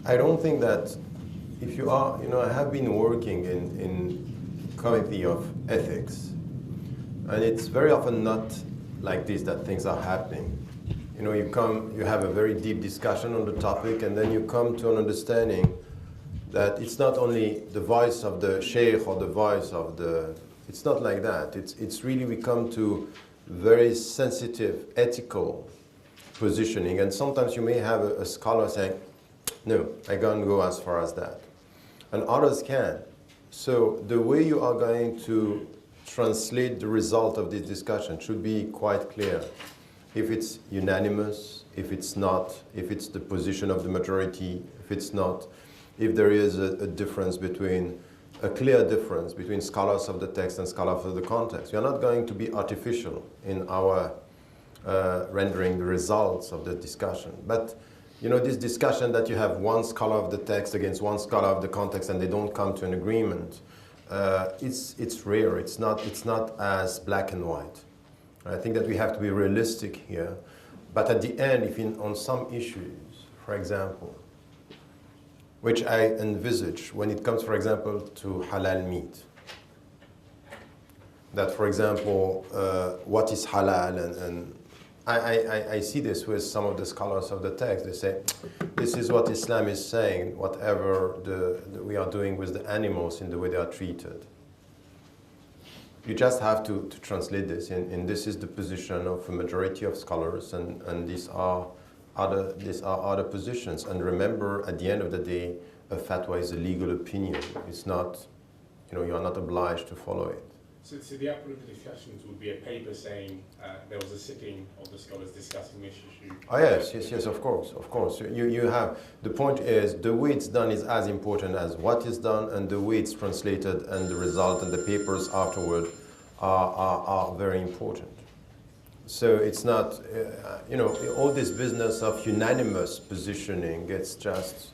I don't think that if you are, I have been working in committee of ethics, and it's very often not like this that things are happening. You have a very deep discussion on the topic, and then you come to an understanding that it's not only the voice of the sheikh or the voice of it's not like that. It's really, we come to very sensitive ethical positioning, and sometimes you may have a scholar saying, no, I can't go as far as that. And others can. So the way you are going to translate the result of this discussion should be quite clear. If it's unanimous, if it's not, if it's the position of the majority, if it's not, if there is a clear difference between scholars of the text and scholars of the context. We are not going to be artificial in our rendering the results of the discussion. But this discussion that you have one scholar of the text against one scholar of the context and they don't come to an agreement, it's rare. It's not as black and white. I think that we have to be realistic here. But at the end, on some issues, for example, which I envisage when it comes, for example, to halal meat, that, for example, what is halal, and I see this with some of the scholars of the text. They say, this is what Islam is saying, whatever we are doing with the animals in the way they are treated. You just have to translate this, and this is the position of a majority of scholars, and these are other positions. And remember, at the end of the day, a fatwa is a legal opinion. It's not, you are not obliged to follow it. So the output of the discussions would be a paper saying there was a sitting of the scholars discussing this issue. Oh yes, of course. You have, the point is, the way it's done is as important as what is done, and the way it's translated and the result and the papers afterward are very important. So it's not, all this business of unanimous positioning, it's just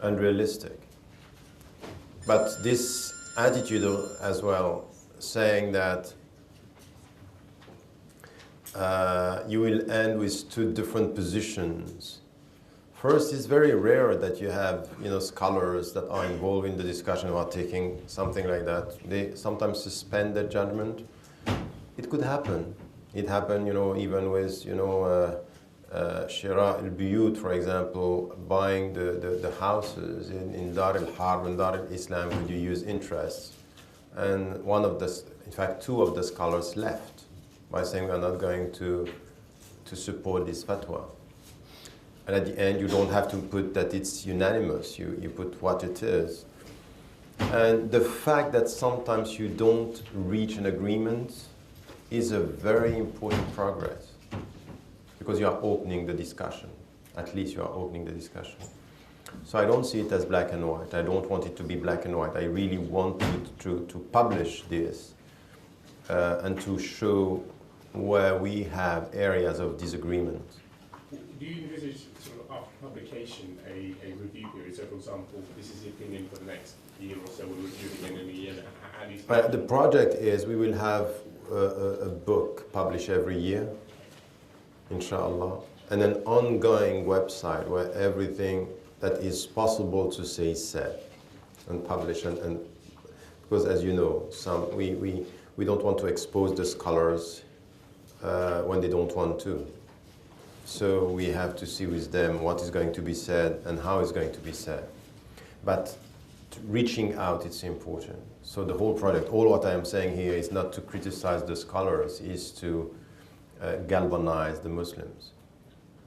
unrealistic. But this attitude as well, saying that you will end with two different positions. First, it's very rare that you have scholars that are involved in the discussion or taking something like that. They sometimes suspend their judgment. It could happen. It happened, even with Shira al-Buyut, for example, buying the houses in Dar al-Harb and Dar al-Islam, could you use interest? And in fact, two of the scholars left by saying we are not going to support this fatwa. And at the end, you don't have to put that it's unanimous. You put what it is. And the fact that sometimes you don't reach an agreement is a very important progress, because you are opening the discussion. At least you are opening the discussion. So I don't see it as black and white. I don't want it to be black and white. I really want to publish this and to show where we have areas of disagreement. Do you envisage, sort of after publication, a review period? So, for example, this is the opinion for the next year or so, we'll review it again in a year. The project is we will have a book published every year, inshallah, and an ongoing website where everything that is possible to say is said and published. And because, as you know, we don't want to expose the scholars when they don't want to. So we have to see with them what is going to be said and how it's going to be said. But reaching out, it's important. So the whole project, all what I am saying here is not to criticize the scholars, is to galvanize the Muslims,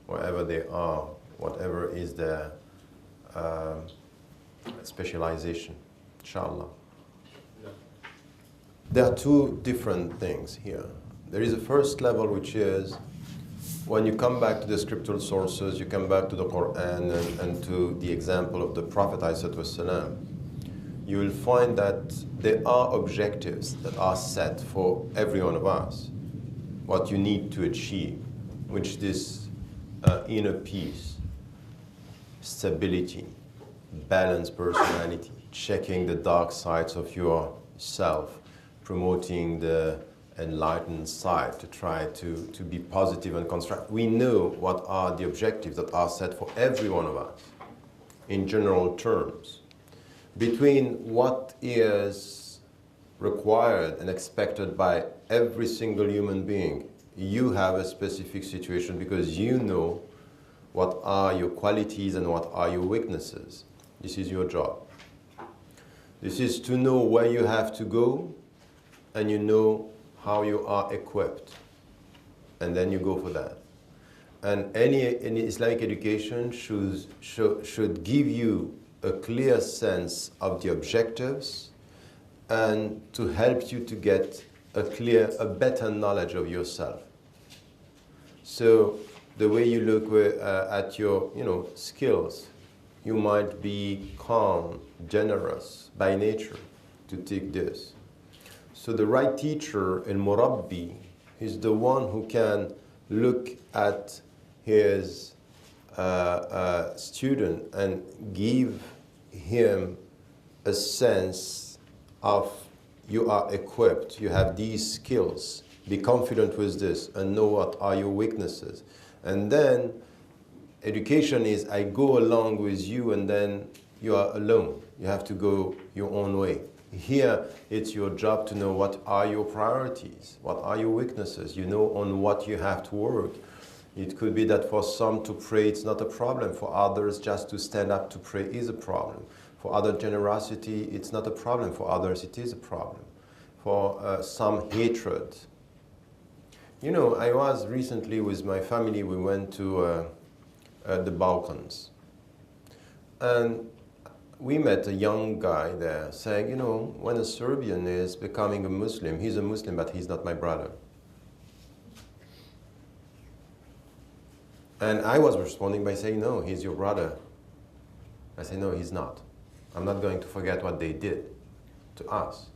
wherever they are, whatever is their specialization, inshallah. No. There are two different things here. There is a first level, which is when you come back to the scriptural sources, you come back to the Quran and to the example of the Prophet ﷺ, you will find that there are objectives that are set for every one of us, what you need to achieve, which this inner peace, stability, balanced personality, checking the dark sides of yourself, promoting the enlightened side, to try to be positive and constructive. We know what are the objectives that are set for every one of us. in general terms, between what is required and expected by every single human being. You have a specific situation because you know what are your qualities and what are your weaknesses. This is your job. This is to know where you have to go, and you know how you are equipped. And then you go for that. And any Islamic education should give you a clear sense of the objectives and to help you to get a better knowledge of yourself. So the way you look at your skills, you might be calm, generous by nature to take this. So the right teacher, al-murabbi, is the one who can look at his student and give him a sense of you are equipped, you have these skills, be confident with this and know what are your weaknesses. And then education is I go along with you and then you are alone. You have to go your own way. Here, it's your job to know what are your priorities, what are your weaknesses. You know on what you have to work. It could be that for some to pray it's not a problem. For others, just to stand up to pray is a problem. For other, generosity, it's not a problem. For others, it is a problem. For some, hatred. You know, I was recently with my family, we went to the Balkans. And we met a young guy there saying, you know, when a Serbian is becoming a Muslim, he's a Muslim, but he's not my brother. And I was responding by saying, no, he's your brother. I say, no, he's not. I'm not going to forget what they did to us.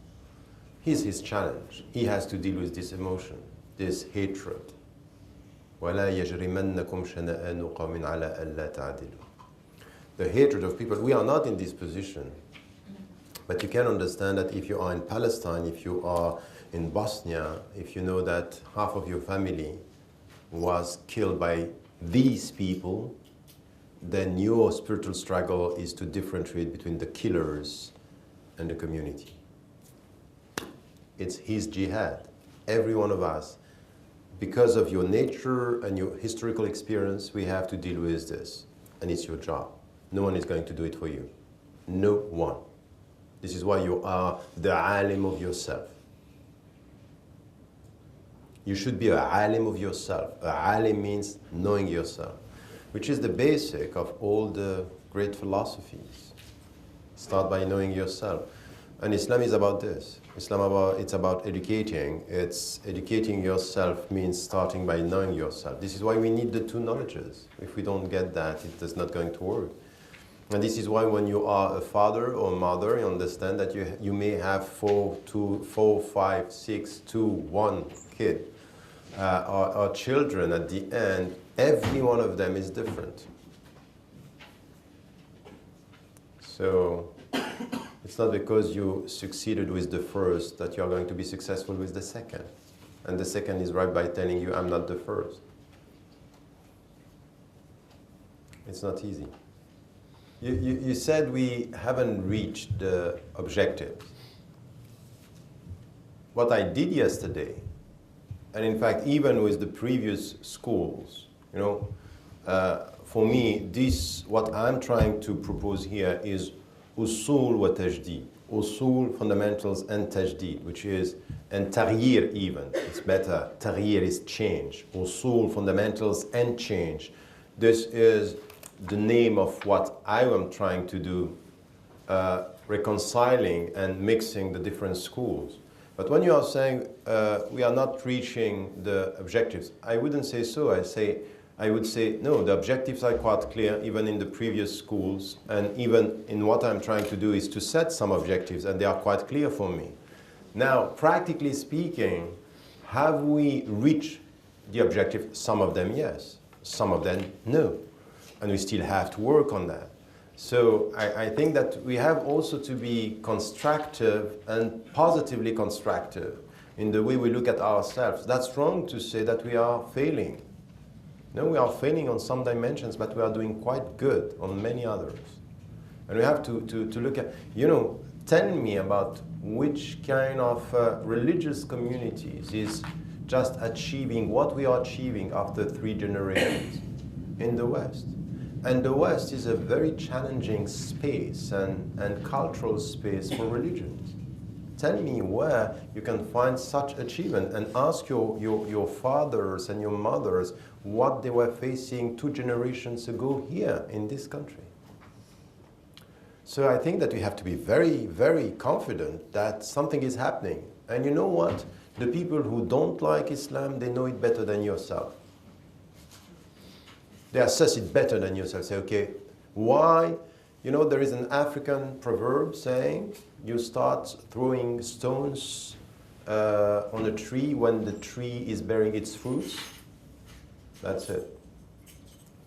He's his challenge. He has to deal with this emotion, this hatred. وَلَا يَجْرِمَنَّكُمْ شَنَآنُ قَوْمٍ عَلَىٰ أَلَّا تَعْدِلُوا. The hatred of people. We are not in this position. But you can understand that if you are in Palestine, if you are in Bosnia, if you know that half of your family was killed by these people, then your spiritual struggle is to differentiate between the killers and the community. It's his jihad. Every one of us, because of your nature and your historical experience, we have to deal with this. And it's your job. No one is going to do it for you. No one. This is why you are the alim of yourself. You should be a alim of yourself. A alim means knowing yourself, which is the basic of all the great philosophies. Start by knowing yourself. And Islam is about this. It's about educating. It's educating yourself means starting by knowing yourself. This is why we need the two knowledges. If we don't get that, it is not going to work. And this is why when you are a father or mother, you understand that you may have 4, 5, 6, 2, 1 kid or children at the end. Every one of them is different. So it's not because you succeeded with the first that you're going to be successful with the second. And the second is right by telling you, I'm not the first. It's not easy. You said we haven't reached the objectives. What I did yesterday, and in fact, even with the previous schools, you know, for me, what I'm trying to propose here is usul wa tajdeed. Usul, fundamentals, and tajdeed, which is, and taghyir even. It's better. Taghyir is change. Usul, fundamentals, and change. This is the name of what I am trying to do, reconciling and mixing the different schools. But when you are saying we are not reaching the objectives, I wouldn't say so. I would say, no, the objectives are quite clear, even in the previous schools, and even in what I'm trying to do is to set some objectives, and they are quite clear for me. Now, practically speaking, have we reached the objective? Some of them, yes. Some of them, no. And we still have to work on that. So I think that we have also to be constructive and positively constructive in the way we look at ourselves. That's wrong to say that we are failing. No, we are failing on some dimensions, but we are doing quite good on many others. And we have to look at, tell me about which kind of religious communities is just achieving what we are achieving after 3 generations in the West. And the West is a very challenging space and cultural space for religions. Tell me where you can find such achievement, and ask your fathers and your mothers what they were facing 2 generations ago here in this country. So I think that we have to be very, very confident that something is happening. And you know what? The people who don't like Islam, they know it better than yourself. They assess it better than yourself. Say, okay, why? There is an African proverb saying, you start throwing stones on a tree when the tree is bearing its fruits. That's it.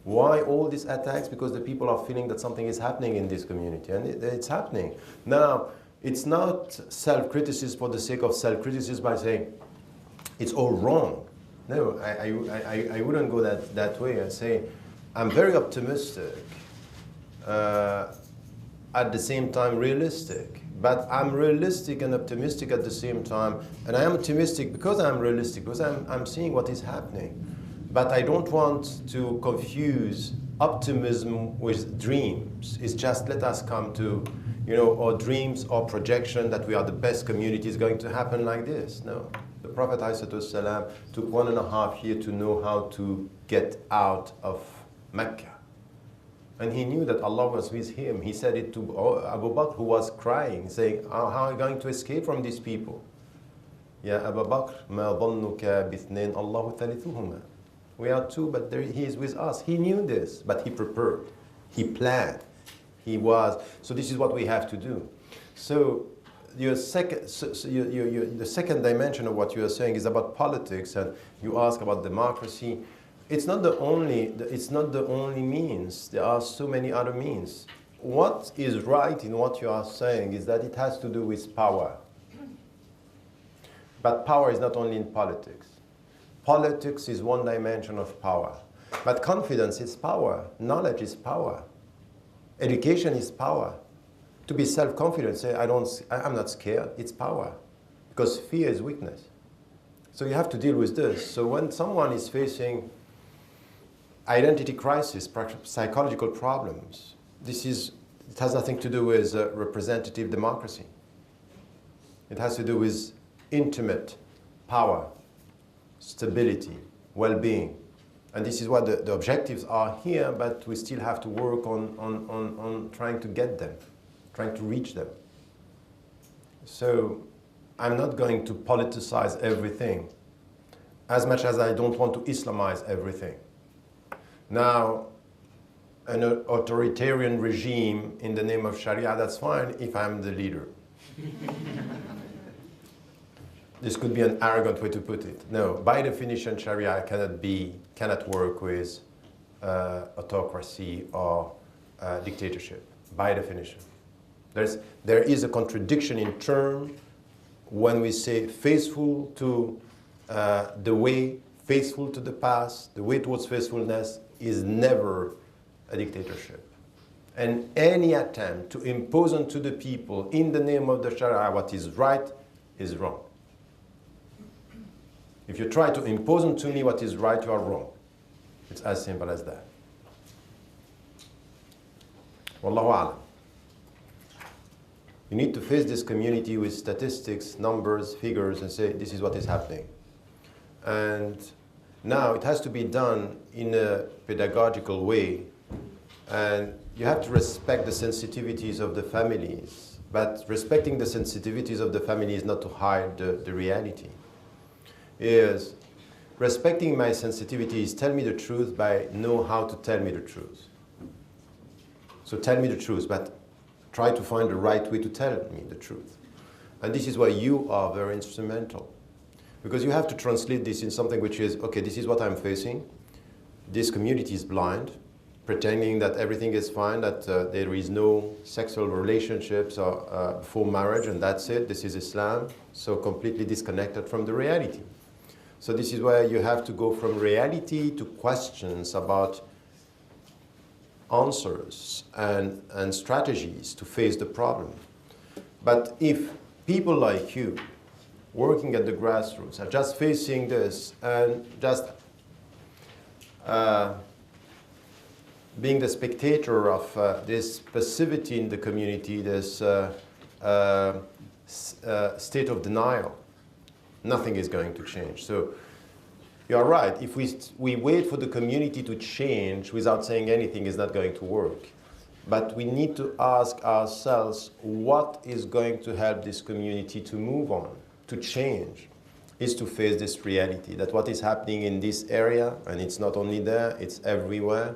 Why all these attacks? Because the people are feeling that something is happening in this community, and it's happening. Now, it's not self-criticism for the sake of self-criticism by saying, it's all wrong. No, I wouldn't go that way. I say, I'm very optimistic, at the same time realistic. But I'm realistic and optimistic at the same time. And I am optimistic because I'm realistic, because I'm seeing what is happening. But I don't want to confuse optimism with dreams. It's just let us come to, our dreams or projection that we are the best community is going to happen like this. No. The Prophet ﷺ took 1.5 years to know how to get out of Mecca. And he knew that Allah was with him. He said it to Abu Bakr, who was crying, saying, how are you going to escape from these people? Ya Abu Bakr, ma dhannuka bithnain Allahu thalithuhuma. We are 2, but he is with us. He knew this, but he prepared. He planned. So this is what we have to do. So the second dimension of what you are saying is about politics, and you ask about democracy. It's not the only means. There are so many other means. What is right in what you are saying is that it has to do with power. But power is not only in politics. Politics is one dimension of power. But confidence is power. Knowledge is power. Education is power. To be self-confident, say, I'm not scared, it's power. Because fear is weakness. So you have to deal with this. So when someone is facing identity crisis, psychological problems, it has nothing to do with representative democracy. It has to do with intimate power, stability, well-being. And this is what the objectives are here, but we still have to work on trying to get them, trying to reach them. So I'm not going to politicize everything, as much as I don't want to Islamize everything. Now, an authoritarian regime in the name of Sharia, that's fine if I'm the leader. This could be an arrogant way to put it. No, by definition, Sharia cannot work with autocracy or dictatorship, by definition. There is a contradiction in term when we say faithful to the way, faithful to the past, the way towards faithfulness is never a dictatorship. And any attempt to impose onto the people in the name of the Sharia what is right is wrong. If you try to impose onto me what is right, you are wrong. It's as simple as that. Wallahu a'lam. You need to face this community with statistics, numbers, figures, and say, this is what is happening. And now it has to be done in a pedagogical way. And you have to respect the sensitivities of the families. But respecting the sensitivities of the family is not to hide the reality. Is respecting my sensitivities, tell me the truth by know how to tell me the truth. So tell me the truth, but try to find the right way to tell me the truth. And this is why you are very instrumental. Because you have to translate this in something which is, okay, this is what I'm facing. This community is blind, pretending that everything is fine, that there is no sexual relationships before marriage, and that's it. This is Islam, so completely disconnected from the reality. So this is where you have to go from reality to questions about answers and strategies to face the problem. But if people like you, working at the grassroots, are just facing this and just being the spectator of this passivity in the community, this state of denial, nothing is going to change. So you're right, if we wait for the community to change without saying anything, it's not going to work. But we need to ask ourselves, what is going to help this community to move on, to change, is to face this reality, that what is happening in this area, and it's not only there, it's everywhere,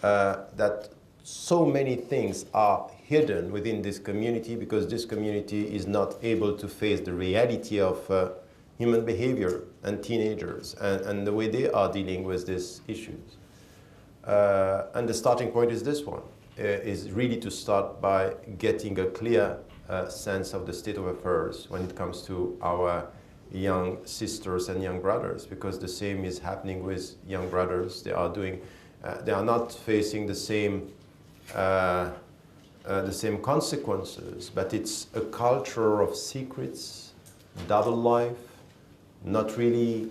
that so many things are hidden within this community because this community is not able to face the reality of human behavior and teenagers and the way they are dealing with these issues. And the starting point is this one, is really to start by getting a clear sense of the state of affairs when it comes to our young sisters and young brothers, because the same is happening with young brothers. They are not facing the same consequences, but it's a culture of secrets, double life, not really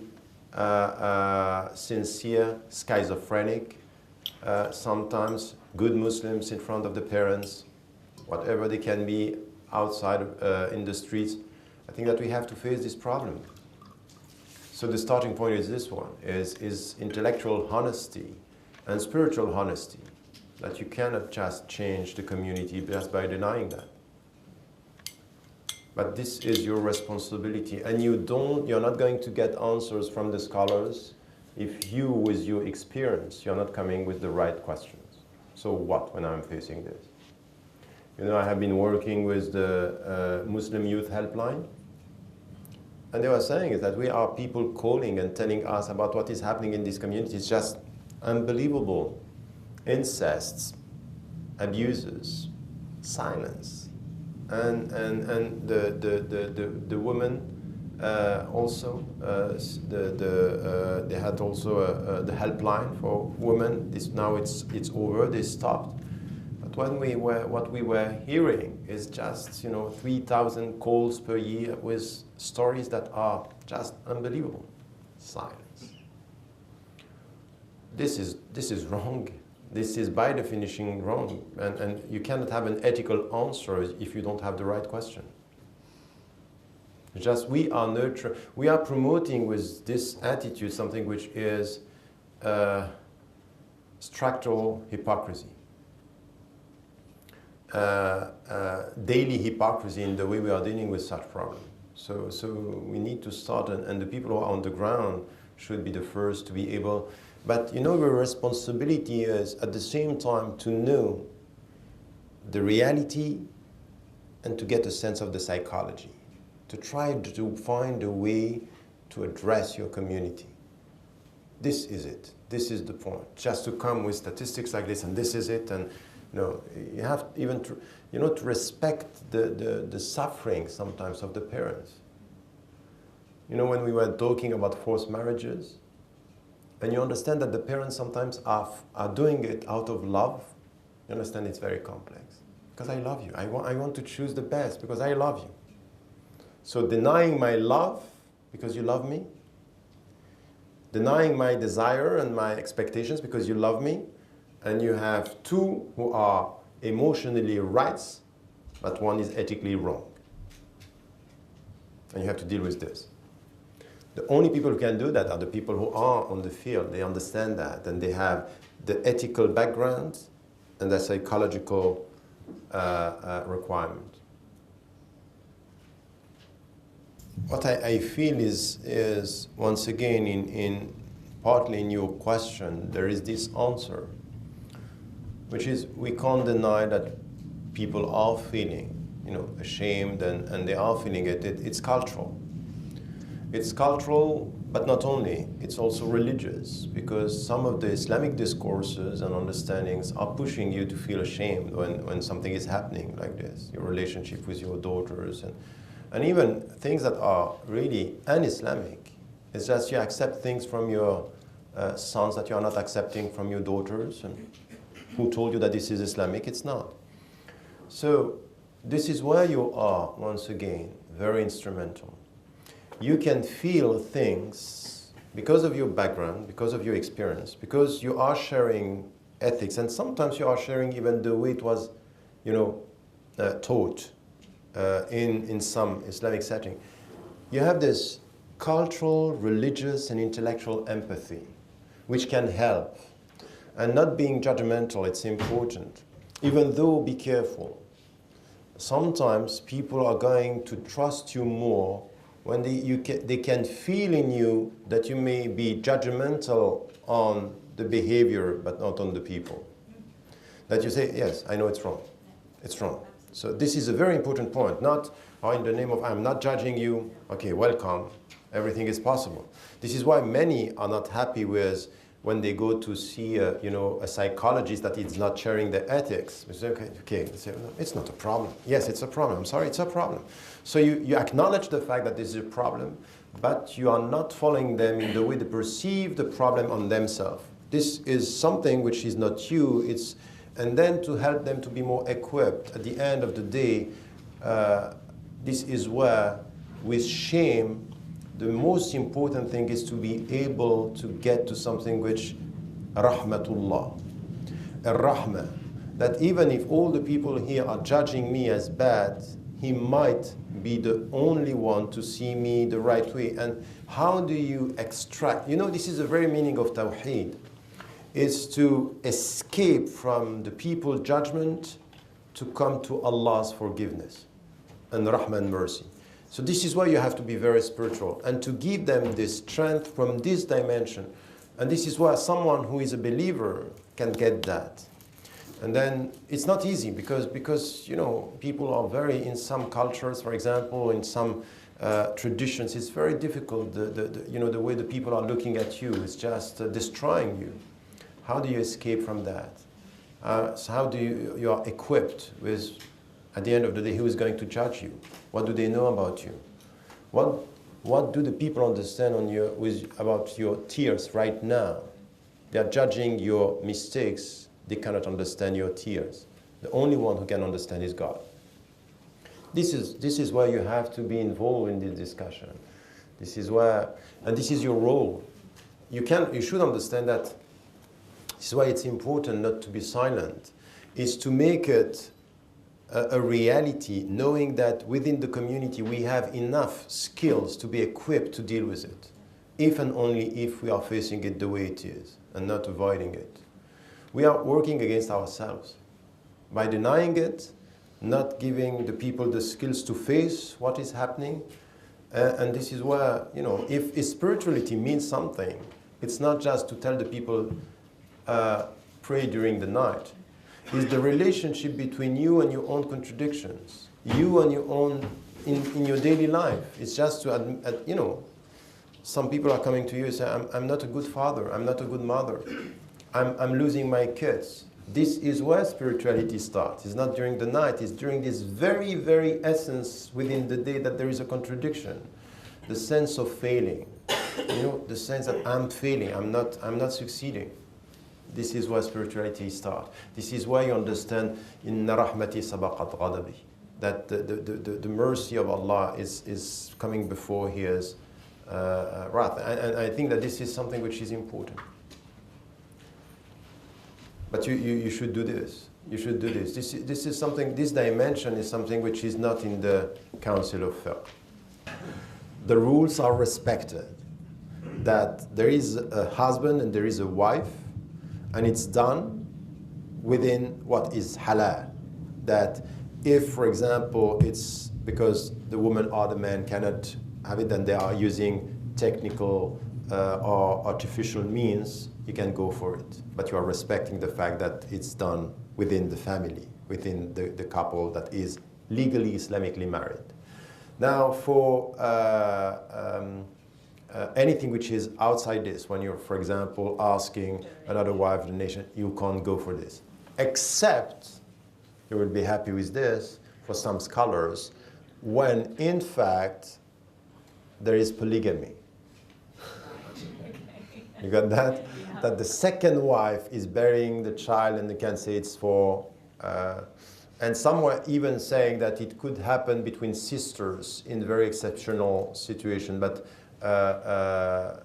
sincere, schizophrenic, sometimes good Muslims in front of the parents, whatever they can be outside in the streets. I think that we have to face this problem. So the starting point is this one, is intellectual honesty and spiritual honesty, that you cannot just change the community just by denying that. But this is your responsibility, and you're not going to get answers from the scholars if you, with your experience, you're not coming with the right questions. So what when I'm facing this? You know, I have been working with the Muslim Youth Helpline, and they were saying is that we are people calling and telling us about what is happening in this community. It's just unbelievable. Incests, abuses, silence, and the women also. They had also the helpline for women. Now it's over. They stopped. But what we were hearing is just 3,000 calls per year with stories that are just unbelievable. Silence. This is wrong. This is by definition wrong, and you cannot have an ethical answer if you don't have the right question. Just we are promoting with this attitude something which is structural hypocrisy, daily hypocrisy in the way we are dealing with such problems. So we need to start, and the people who are on the ground should be the first to be able. But the responsibility is at the same time to know the reality and to get a sense of the psychology, to try to find a way to address your community. This is it. This is the point. Just to come with statistics like this and this is it, and you have even to respect the suffering sometimes of the parents. When we were talking about forced marriages, and you understand that the parents sometimes are doing it out of love, you understand it's very complex. Because I love you. I want to choose the best because I love you. So denying my love because you love me, denying my desire and my expectations because you love me, and you have two who are emotionally right, but one is ethically wrong. And you have to deal with this. The only people who can do that are the people who are on the field. They understand that, and they have the ethical background and the psychological requirement. What I feel is once again, in partly in your question, there is this answer, which is we can't deny that people are feeling, ashamed, and they are feeling it. It's cultural. It's cultural, but not only. It's also religious, because some of the Islamic discourses and understandings are pushing you to feel ashamed when something is happening like this, your relationship with your daughters, and even things that are really un-Islamic. It's just you accept things from your sons that you are not accepting from your daughters. Who told you that this is Islamic? It's not. So this is where you are, once again, very instrumental. You can feel things because of your background, because of your experience, because you are sharing ethics, and sometimes you are sharing even the way it was, taught in some Islamic setting. You have this cultural, religious, and intellectual empathy, which can help. And not being judgmental, it's important. Even though, be careful. Sometimes people are going to trust you more when they can feel in you that you may be judgmental on the behavior, but not on the people. That you say, yes, I know it's wrong. It's wrong. So this is a very important point. Not, in the name of, I'm not judging you. Okay, welcome. Everything is possible. This is why many are not happy with when they go to see a psychologist that is not sharing the ethics. They say, okay. They say, no, it's not a problem. Yes, it's a problem. I'm sorry, it's a problem. So you acknowledge the fact that this is a problem, but you are not following them in the way they perceive the problem on themselves. This is something which is not you. And then to help them to be more equipped. At the end of the day, this is where, with shame, the most important thing is to be able to get to something which, rahmatullah, ar-rahmah, that even if all the people here are judging me as bad, he might be the only one to see me the right way. And how do you extract? This is the very meaning of Tawheed, is to escape from the people's judgment to come to Allah's forgiveness and rahmah and mercy. So this is why you have to be very spiritual and to give them this strength from this dimension. And this is why someone who is a believer can get that. And then it's not easy because people are very, in some cultures, for example, in some traditions, it's very difficult. The way the people are looking at you is just destroying you. How do you escape from that? So how do you are equipped with, at the end of the day, who is going to judge you? What do they know about you? What do the people understand about your tears right now? They are judging your mistakes. They cannot understand your tears. The only one who can understand is God. This is why you have to be involved in this discussion. This is where, and this is your role. You should understand that. This is why it's important not to be silent. Is to make it a reality, knowing that within the community we have enough skills to be equipped to deal with it, if and only if we are facing it the way it is and not avoiding it. We are working against ourselves by denying it, not giving the people the skills to face what is happening. And this is where, if spirituality means something, it's not just to tell the people, pray during the night. Is the relationship between you and your own contradictions, you and your own, in your daily life. It's just to, some people are coming to you and say, I'm not a good father, I'm not a good mother, I'm losing my kids. This is where spirituality starts. It's not during the night, it's during this very, very essence within the day that there is a contradiction. The sense of failing, the sense that I'm failing, I'm not succeeding. This is where spirituality starts. This is why you understand Inna rahmati sabaqat ghadabi, that the mercy of Allah is coming before His wrath. And I think that this is something which is important. But you should do this. You should do this. This is something. This dimension is something which is not in the Council of Fiqh. The rules are respected. That there is a husband and there is a wife. And it's done within what is halal. That if, for example, it's because the woman or the man cannot have it, then they are using technical or artificial means, you can go for it. But you are respecting the fact that it's done within the family, within the couple that is legally Islamically married. Now, for anything which is outside this, when you're, for example, asking another wife of the nation, you can't go for this. Except, you will be happy with this, for some scholars, when in fact there is polygamy. You got that? Yeah. That the second wife is burying the child, and they can say it's for, and some were even saying that it could happen between sisters in very exceptional situation, but the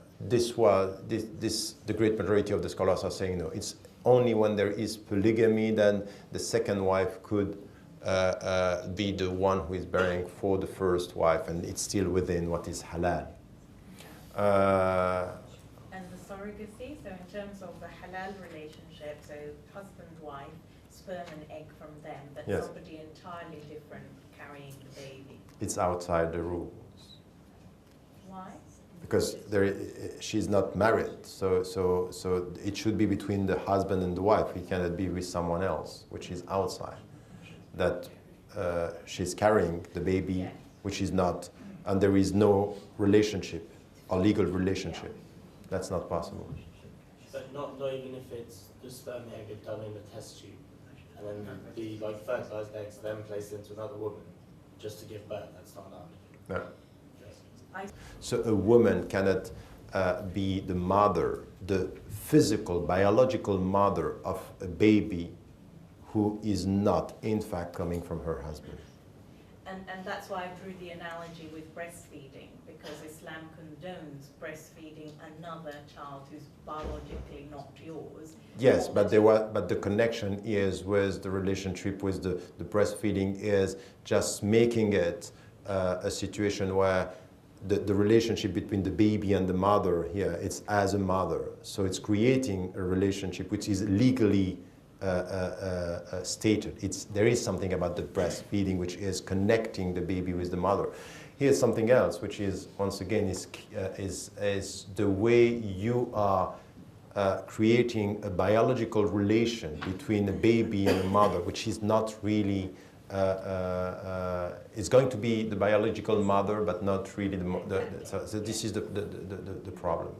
great majority of the scholars are saying no. It's only when there is polygamy then the second wife could be the one who is burying for the first wife, and it's still within what is halal. And the surrogacy, so in terms of the halal relationship, so husband, wife, sperm and egg from them, but Yes. somebody entirely different carrying the baby. It's outside the rules. Why? Because she's not married, so it should be between the husband and the wife. He cannot be with someone else, which is outside. That she's carrying the baby, Yeah. which is not, and there is no relationship, a legal relationship. That's not possible. But not even if it's the sperm egg is done in the test tube, and then the fertilized eggs then placed into another woman, just to give birth. That's not allowed. No. So a woman cannot be the mother, the physical, biological mother of a baby who is not, in fact, coming from her husband. And that's why I drew the analogy with breastfeeding, because Islam condones breastfeeding another child who's biologically not yours. Yes, but the connection is with the relationship with the breastfeeding is just making it a situation where the relationship between the baby and the mother here, it's as a mother. So it's creating a relationship which is legally stated. There is something about the breastfeeding which is connecting the baby with the mother. Here's something else, which is, once again, is the way you are creating a biological relation between a baby and a mother, which is not really, it's going to be the biological mother, but not really so this is the problem.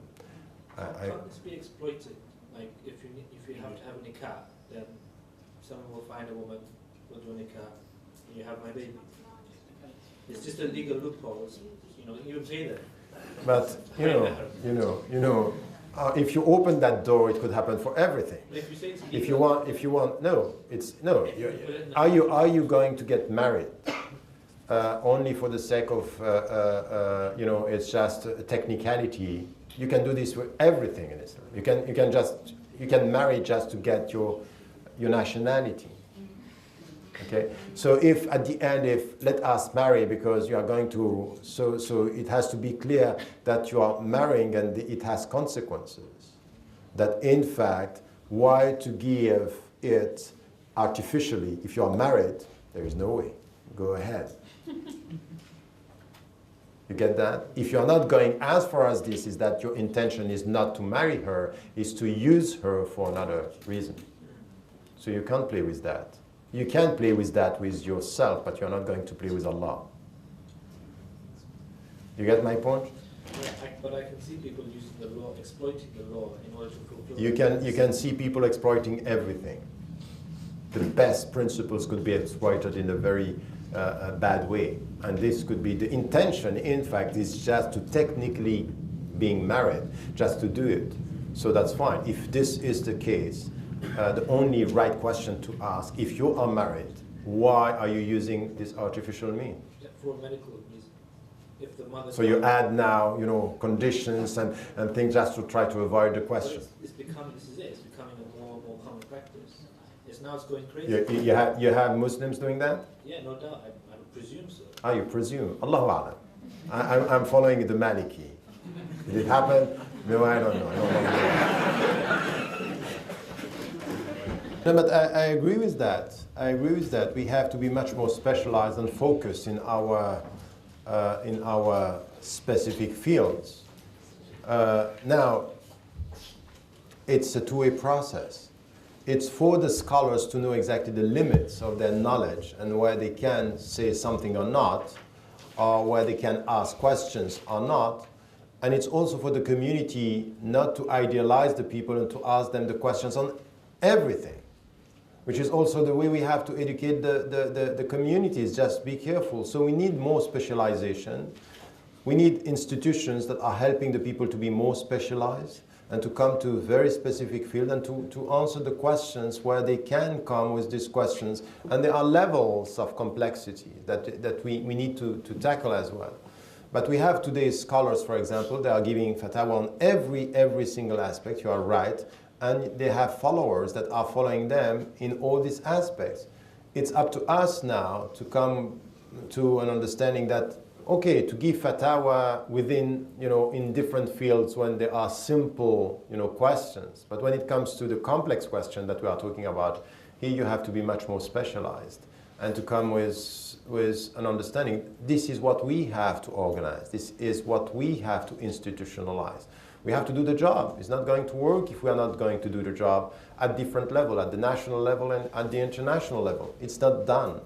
Can't this be exploited? Like if you have to have a nikah, then someone will find a woman, will do a nikah, and you have my baby. It's just a legal loophole. You pay them. But if you open that door, it could happen for everything. If you say it's If legal, you want, no, it's no. Are you going to get married only for the sake of it's just a technicality? You can do this with everything in Islam. You can marry just to get your nationality. Okay, so if at the end, let us marry because you are going to, so it has to be clear that you are marrying and it has consequences. That in fact, why to give it artificially? If you are married, there is no way. Go ahead. You get that? If you are not going as far as this, is that your intention is not to marry her, is to use her for another reason. So you can't play with that. You can play with that with yourself, but you're not going to play with Allah. You get my point? yeah, but I can see people using the law, exploiting the law in order to fulfill. You can see people exploiting everything. The best principles could be exploited in a very bad way. And this could be the intention, in fact, is just to technically being married, just to do it. So that's fine. If this is the case, the only right question to ask, if you are married, why are you using this artificial means? Yeah, for medical reason. If the mother. So you add now, conditions and things just to try to avoid the question. It's becoming a more and more common practice. It's going crazy. You have Muslims doing that? Yeah, no doubt. I presume so. Ah, you presume. Allahu A'lam. I'm following the Maliki. Did it happen? No, I don't know. No, but I agree with that. We have to be much more specialized and focused in our specific fields. Now, it's a two-way process. It's for the scholars to know exactly the limits of their knowledge and where they can say something or not, or where they can ask questions or not. And it's also for the community not to idealize the people and to ask them the questions on everything, which is also the way we have to educate the communities. Just be careful. So we need more specialization. We need institutions that are helping the people to be more specialized and to come to a very specific field and to answer the questions where they can come with these questions. And there are levels of complexity that we need to tackle as well. But we have today's scholars, for example, they are giving fatwa on every single aspect, you are right, and they have followers that are following them in all these aspects. It's up to us now to come to an understanding that, okay, to give fatwa within, in different fields when there are simple, questions. But when it comes to the complex question that we are talking about, here you have to be much more specialized and to come with an understanding. This is what we have to organize. This is what we have to institutionalize. We have to do the job. It's not going to work if we are not going to do the job at different level, at the national level and at the international level. It's not done.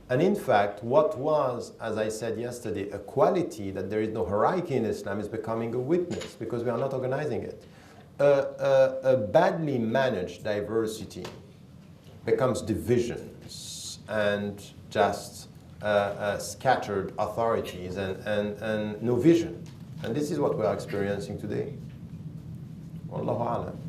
And in fact, what was, as I said yesterday, a quality that there is no hierarchy in Islam is becoming a weakness because we are not organizing it. A badly managed diversity becomes divisions and just scattered authorities and no vision. And this is what we are experiencing today. Wallahu a'lam.